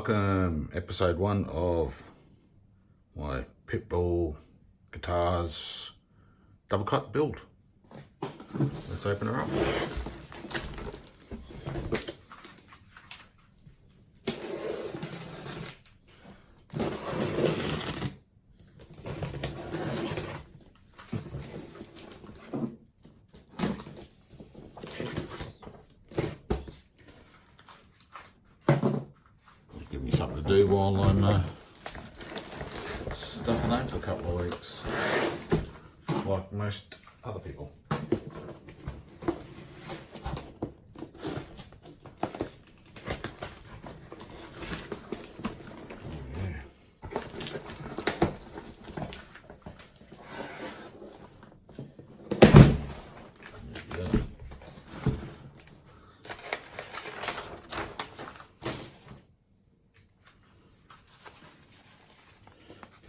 welcome, episode 1 of my Pitbull guitars double cut build. Let's open her up. Give me something to do while I'm stuck at home for a couple of weeks, like most other people.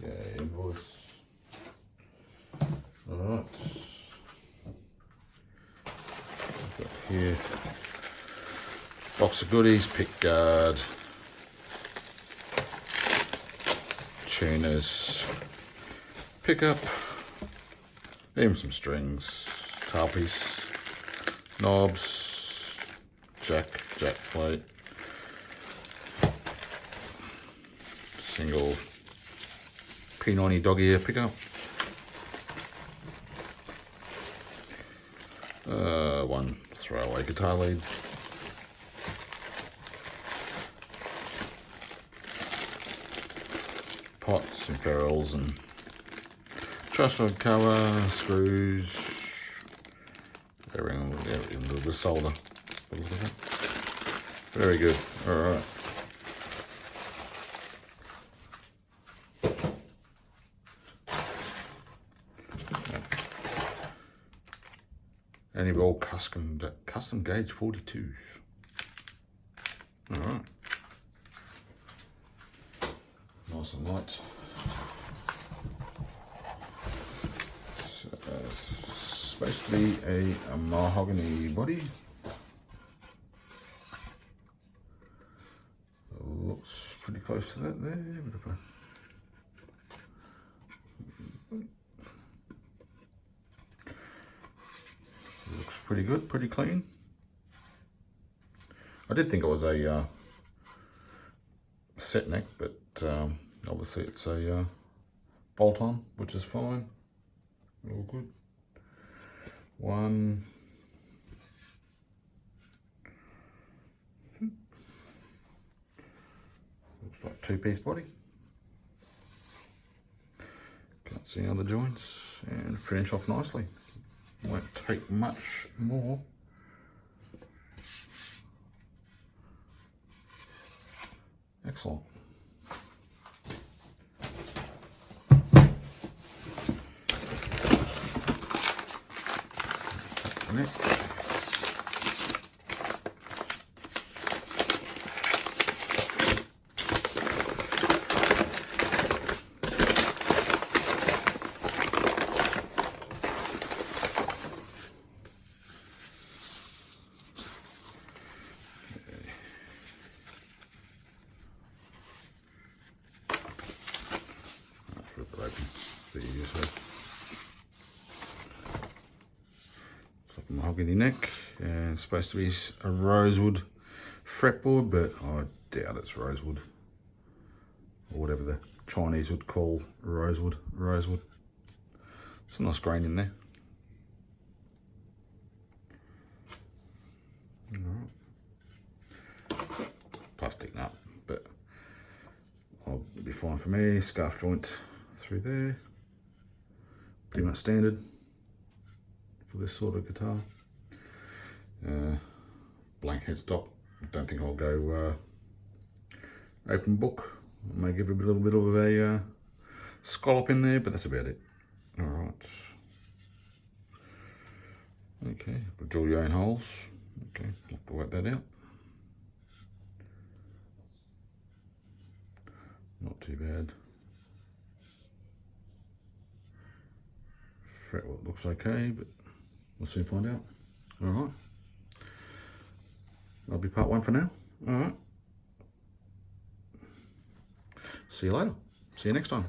Okay, invoice. Alright. I've got here box of goodies, pick guard, tuners, pickup, even some strings, tail piece, knobs, jack plate, single P90 dog ear pickup, one throwaway guitar lead, pots and ferrules and truss rod cover, screws, everything with the solder. Very good. All right. Any roll custom gauge 42s. All right. Nice and light. So, it's supposed to be a mahogany body. Looks pretty close to that there. Looks pretty good, pretty clean. I did think it was a set neck, but obviously it's a bolt-on, which is fine. All good. One. Looks like two-piece body. Can't see other joints, and finish off nicely. Won't take much more. Excellent. Next. Rip it open the easiest way. It's like a mahogany neck, and it's supposed to be a rosewood fretboard, but I doubt it's rosewood, or whatever the Chinese would call rosewood. It's a nice grain in there. Alright. Plastic nut, but I'll be fine for me. Scarf joint through there, pretty much standard for this sort of guitar. Blank headstock. Don't think I'll go open book. I may give it a little bit of a scallop in there, but that's about it. All right. Okay, drill your own holes. Okay, have to work that out. Not too bad. Fretwork looks okay, but we'll soon find out. All right. That'll be part 1 for now. All right. see you later. See you next time.